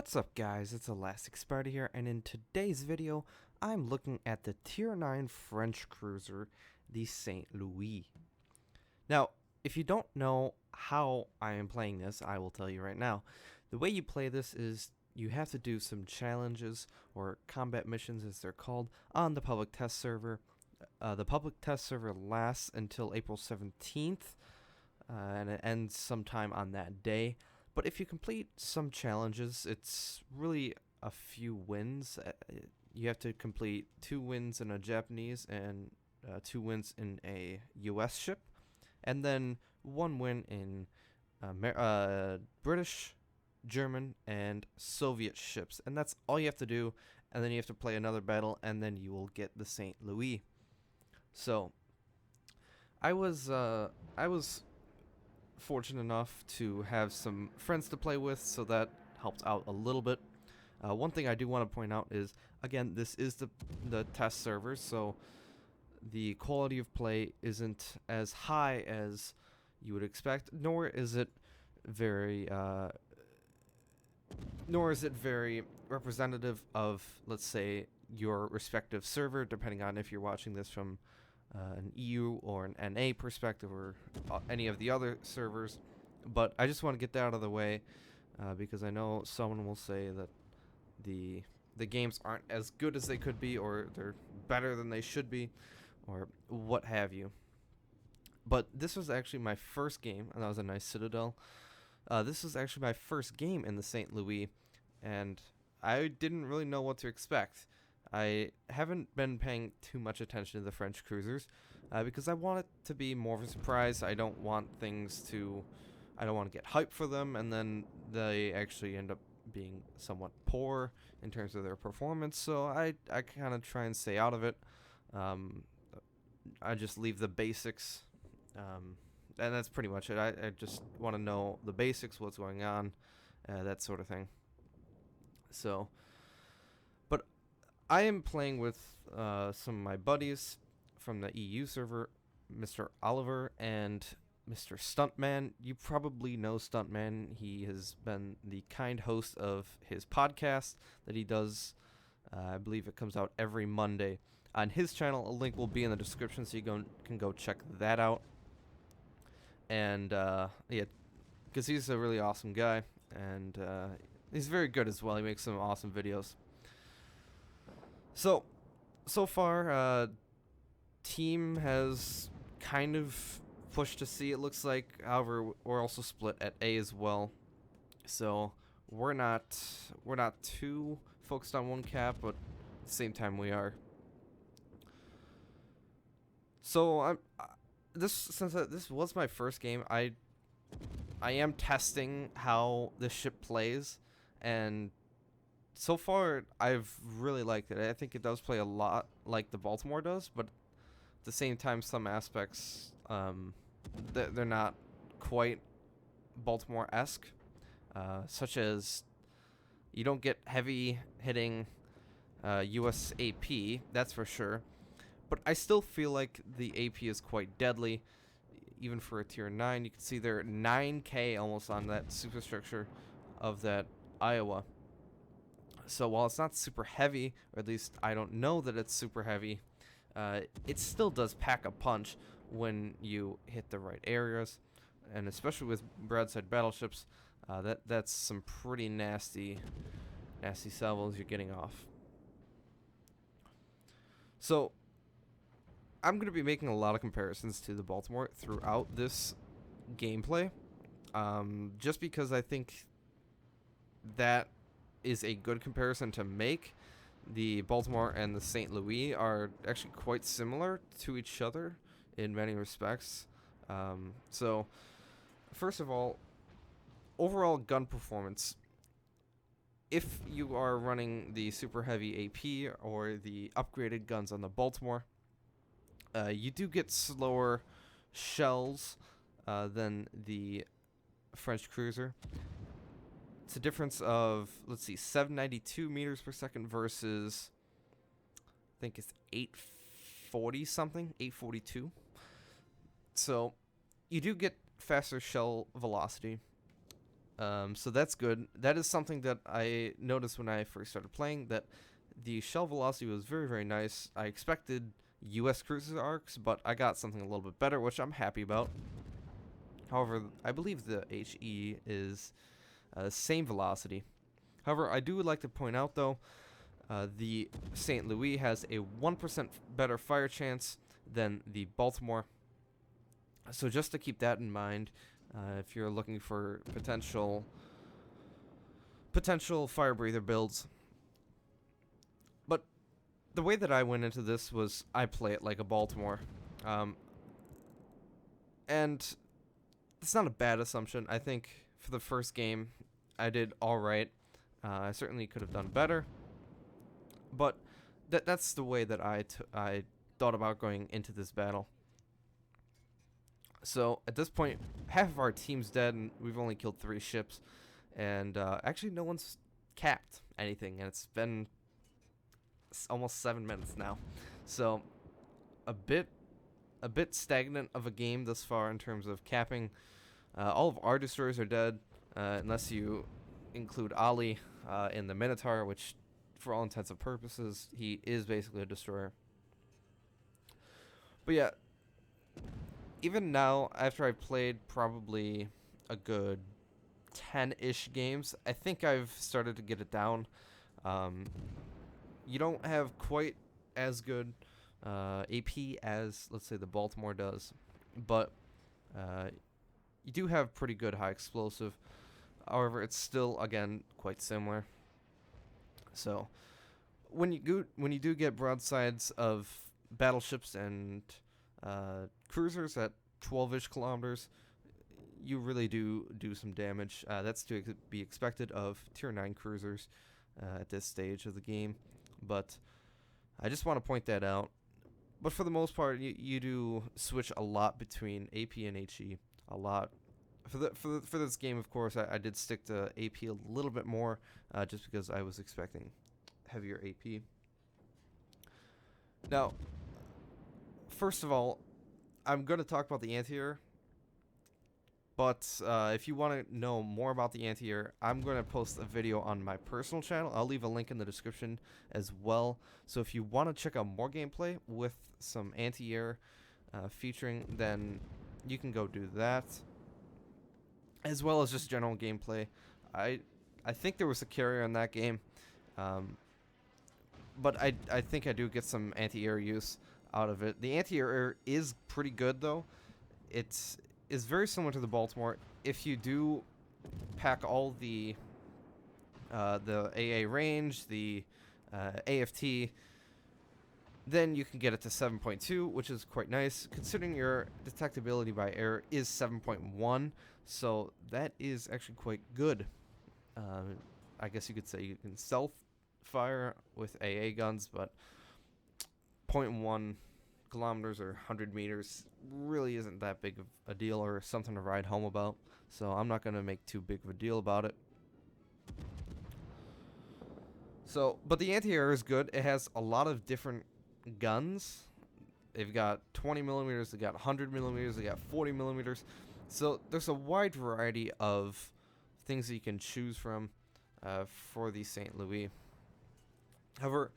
What's up guys, it's ElasticSpyder here, and in today's video, I'm looking at the Tier 9 French cruiser, the St. Louis. Now, if you don't know how I am playing this, I will tell you right now. The way you play this is you have to do some challenges, or combat missions as they're called, on the public test server. The public test server lasts until April 17th, and it ends sometime on that day. But if you complete some challenges, it's really a few wins. You have to complete 2 wins in a Japanese and 2 wins in a US ship, and then 1 win in British, German, and Soviet ships. And that's all you have to do, and then you have to play another battle, and then you will get the St. Louis. So, I was fortunate enough to have some friends to play with, so that helped out a little bit. One thing I do want to point out is, again, this is the test server, so the quality of play isn't as high as you would expect, nor is it very representative of, let's say, your respective server, depending on if you're watching this from an EU or an NA perspective, or any of the other servers. But I just want to get that out of the way, because I know someone will say that the games aren't as good as they could be, or they're better than they should be, or what have you. But this was actually my first game, and that was a nice Citadel. This was actually my first game in the St. Louis, and I didn't really know what to expect. I haven't been paying too much attention to the French cruisers, because I want it to be more of a surprise. I don't want I don't want to get hyped for them, and then they actually end up being somewhat poor in terms of their performance, so I kind of try and stay out of it. I just leave the basics, and that's pretty much it. I just want to know the basics, what's going on, that sort of thing. So, but I am playing with some of my buddies from the EU server, Mr. Oliver and Mr. Stuntman. You probably know Stuntman. He has been the kind host of his podcast that he does. I believe it comes out every Monday on his channel. A link will be in the description, so you can go check that out. And yeah, because he's a really awesome guy, and he's very good as well. He makes some awesome videos. So far, team has kind of pushed to C, it looks like. However, we're also split at A as well. So we're not too focused on one cap, but at the same time we are. So since this was my first game, I am testing how the ship plays, and so far I've really liked it. I think it does play a lot like the Baltimore does, but at the same time some aspects they're not quite Baltimore-esque, such as you don't get heavy hitting US AP, that's for sure. But I still feel like the AP is quite deadly, even for a tier 9. You can see they're 9k almost on that superstructure of that Iowa. So while it's not super heavy, or at least I don't know that it's super heavy, it still does pack a punch when you hit the right areas, and especially with broadside battleships, that's some pretty nasty salvos you're getting off. So I'm going to be making a lot of comparisons to the Baltimore throughout this gameplay, just because I think that is a good comparison to make. The Baltimore and the St. Louis are actually quite similar to each other in many respects. So first of all, overall gun performance. If you are running the super heavy AP or the upgraded guns on the Baltimore, you do get slower shells than the French cruiser. It's a difference of, let's see, 792 meters per second versus, I think it's 840 something, 842. So you do get faster shell velocity. So that's good. That is something that I noticed when I first started playing, that the shell velocity was very, very nice. I expected US cruiser arcs, but I got something a little bit better, which I'm happy about. However, I believe the HE is same velocity. However, I do like to point out, though, the St. Louis has a 1% better fire chance than the Baltimore. So just to keep that in mind, if you're looking for potential fire breather builds. But the way that I went into this was I play it like a Baltimore. And it's not a bad assumption. I think for the first game, I did all right. I certainly could have done better, but that's the way that I thought about going into this battle. So at this point, half of our team's dead, and we've only killed 3 ships, and actually no one's capped anything, and it's been almost 7 minutes now. So a bit stagnant of a game thus far in terms of capping. All of our destroyers are dead, unless you include Ali in the Minotaur, which, for all intents and purposes, he is basically a destroyer. But yeah, even now, after I've played probably a good 10-ish games, I think I've started to get it down. You don't have quite as good AP as, let's say, the Baltimore does, but you do have pretty good high explosive. However, it's still, again, quite similar. So when you do get broadsides of battleships and cruisers at 12-ish kilometers, you really do some damage. That's to be expected of tier 9 cruisers at this stage of the game, but I just want to point that out. But for the most part, you do switch a lot between AP and HE. A lot. For this game, of course, I did stick to AP a little bit more, just because I was expecting heavier AP. Now, first of all, I'm going to talk about the anti-air, but if you want to know more about the anti-air, I'm going to post a video on my personal channel. I'll leave a link in the description as well. So if you want to check out more gameplay with some anti-air featuring, then you can go do that, as well as just general gameplay. I think there was a carrier in that game, but I think I do get some anti-air use out of it. The anti-air is pretty good, though. It is very similar to the Baltimore. If you do pack all the AA range, the AFT, then you can get it to 7.2, which is quite nice, considering your detectability by air is 7.1, so that is actually quite good. I guess you could say you can stealth fire with AA guns, but 0.1 kilometers or 100 meters really isn't that big of a deal or something to ride home about, so I'm not going to make too big of a deal about it. So, but the anti-air is good. It has a lot of different guns. They've got 20 millimeters, they got 100 millimeters, they got 40 millimeters. So there's a wide variety of things that you can choose from for the St. Louis. However,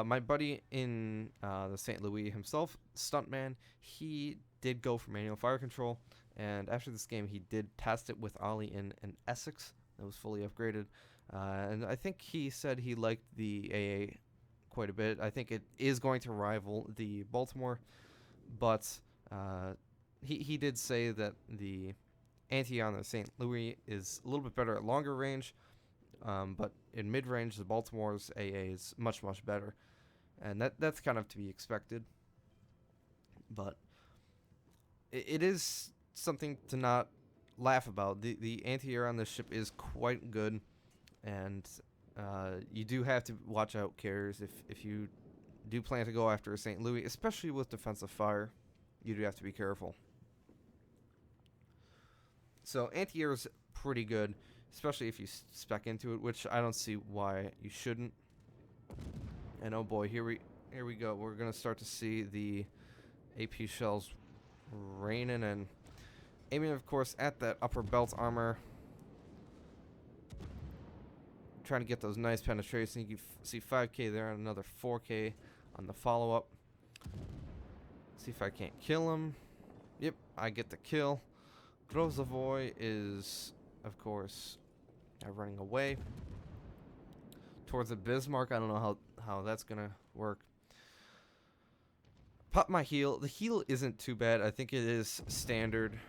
my buddy in the St. Louis himself, Stuntman, he did go for manual fire control, and after this game he did test it with Ollie in an Essex that was fully upgraded, and I think he said he liked the AA quite a bit. I think it is going to rival the Baltimore, but he did say that the anti on the St. Louis is a little bit better at longer range, but in mid-range the Baltimore's AA is much better, and that's kind of to be expected. But it is something to not laugh about. The anti-air on this ship is quite good, and you do have to watch out carriers if you do plan to go after a St. Louis, especially with defensive fire. You do have to be careful. So anti-air is pretty good, especially if you spec into it, which I don't see why you shouldn't. And oh boy, here we go. We're gonna start to see the AP shells raining and aiming, of course, at that upper belt armor. trying to get those nice penetrations. You can see 5k there and another 4k on the follow-up. See if I can't kill him. Yep, I get the kill. Grozavoy is, of course, running away towards the Bismarck. I don't know how that's gonna work. Pop my heal. The heal isn't too bad. I think it is standard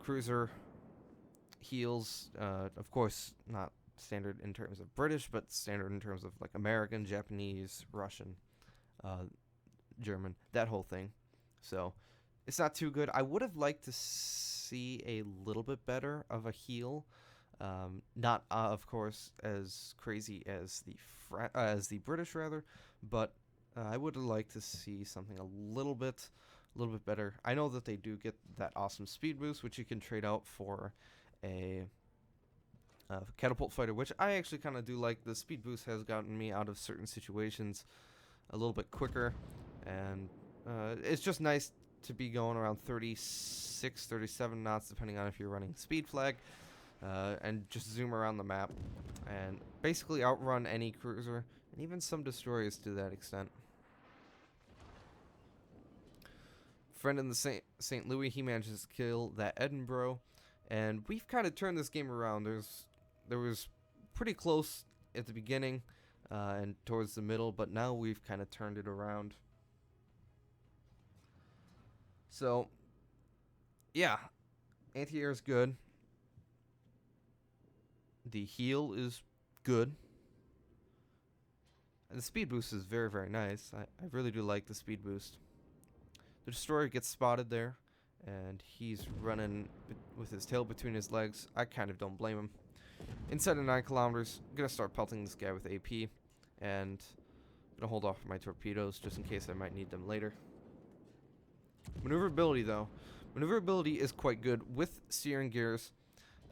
cruiser heals. Of course, not standard in terms of British, but standard in terms of like American, Japanese, Russian, German, that whole thing. So it's not too good. I would have liked to see a little bit better of a heal. Not of course as crazy as the British rather, but I would have liked to see something a little bit better. I know that they do get that awesome speed boost, which you can trade out for a catapult fighter, which I actually kind of do like. The speed boost has gotten me out of certain situations a little bit quicker, and it's just nice to be going around 36, 37 knots, depending on if you're running speed flag, and just zoom around the map and basically outrun any cruiser, and even some destroyers to that extent. Friend in the St. Louis, he manages to kill that Edinburgh, and we've kind of turned this game around. There was pretty close at the beginning and towards the middle, but now we've kind of turned it around. So, yeah, anti-air is good. The heal is good. And the speed boost is very, very nice. I really do like the speed boost. The destroyer gets spotted there, and he's running with his tail between his legs. I kind of don't blame him. Inside of 9 kilometers, I'm going to start pelting this guy with AP, and I'm going to hold off my torpedoes just in case I might need them later. Maneuverability, though. Maneuverability is quite good. With steering gears,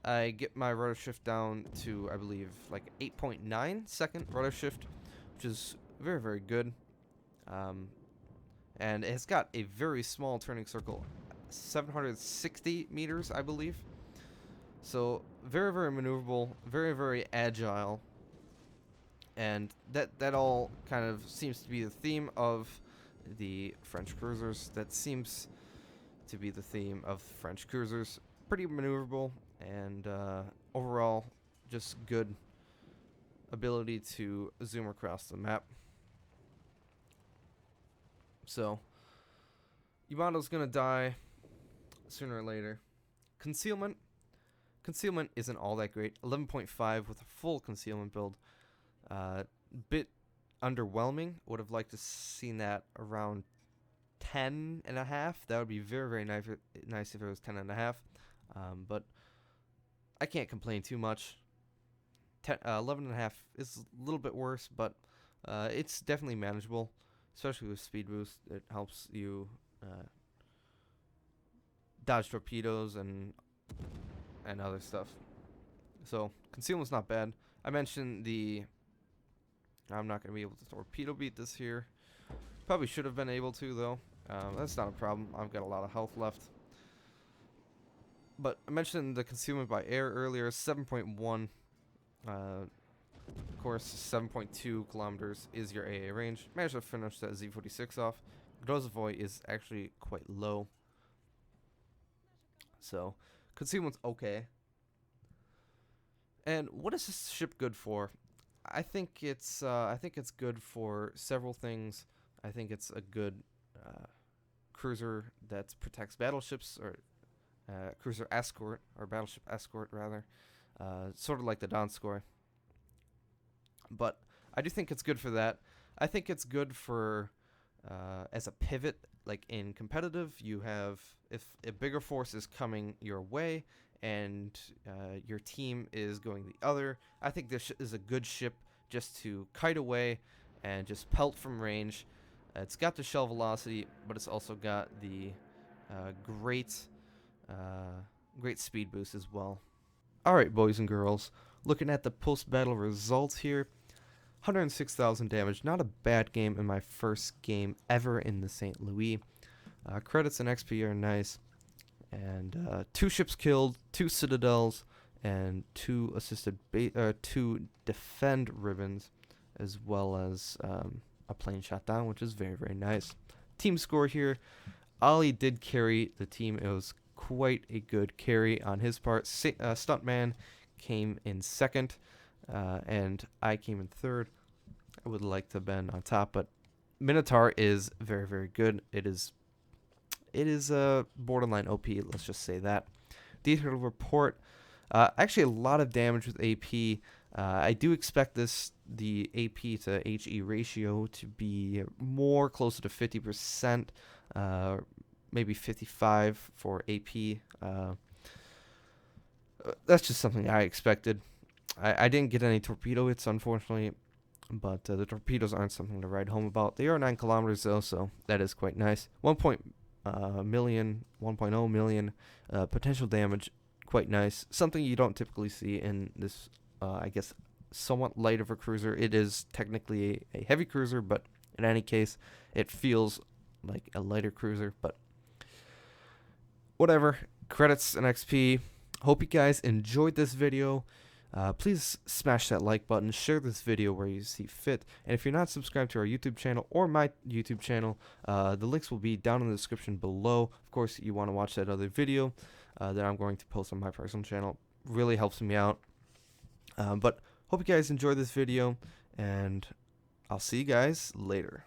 I get my rudder shift down to, I believe, like 8.9 second rudder shift, which is very, very good. And it's got a very small turning circle, 760 meters, I believe. So very, very maneuverable, very, very agile. And that all kind of seems to be the theme of the French cruisers. That seems to be the theme of French cruisers. Pretty maneuverable, and overall just good ability to zoom across the map. So Yamato's gonna die sooner or later. Concealment isn't all that great. 11.5 with a full concealment build. Bit underwhelming. Would have liked to seen that around 10.5. That would be very, very nice if it was 10.5. But I can't complain too much. 11.5 is a little bit worse, but it's definitely manageable, especially with speed boost. It helps you dodge torpedoes and other stuff. So concealment's not bad. I mentioned I'm not going to be able to torpedo beat this here. Probably should have been able to, though. That's not a problem. I've got a lot of health left. But I mentioned the concealment by air earlier, 7.1. Of course, 7.2 kilometers is your AA range. Managed to finish that Z46 off. Grozavoy is actually quite low. So, concealment's okay. And what is this ship good for? I think it's good for several things. I think it's a good cruiser that protects battleships, or cruiser escort, or battleship escort rather, sort of like the Donskoy. But I do think it's good for that. I think it's good for as a pivot, like in competitive, you have, if a bigger force is coming your way and your team is going the other, I think this is a good ship just to kite away and just pelt from range. It's got the shell velocity, but it's also got the great speed boost as well. Alright, boys and girls, looking at the post-battle results here. 106,000 damage, not a bad game in my first game ever in the St. Louis. Credits and XP are nice. And 2 ships killed, 2 citadels, and 2 2 defend ribbons, as well as a plane shot down, which is very, very nice. Team score here. Ollie did carry the team. It was quite a good carry on his part. Stuntman came in second, and I came in third. I would like to have been on top, but Minotaur is very, very good. It is borderline OP. Let's just say that. Detailed report. Actually, a lot of damage with AP. I do expect the AP to HE ratio to be more closer to 50%, maybe 55 for AP. That's just something I expected. I didn't get any torpedo hits, unfortunately, but the torpedoes aren't something to write home about. They are 9 kilometers though, so that is quite nice. 1.0 million potential damage. Quite nice. Something you don't typically see in this, I guess, somewhat light of a cruiser. It is technically a heavy cruiser, but in any case, it feels like a lighter cruiser. But whatever. Credits and XP. Hope you guys enjoyed this video. Please smash that like button. Share this video where you see fit. And if you're not subscribed to our YouTube channel or my YouTube channel, the links will be down in the description below. Of course, you want to watch that other video that I'm going to post on my personal channel. Really helps me out. But hope you guys enjoyed this video, and I'll see you guys later.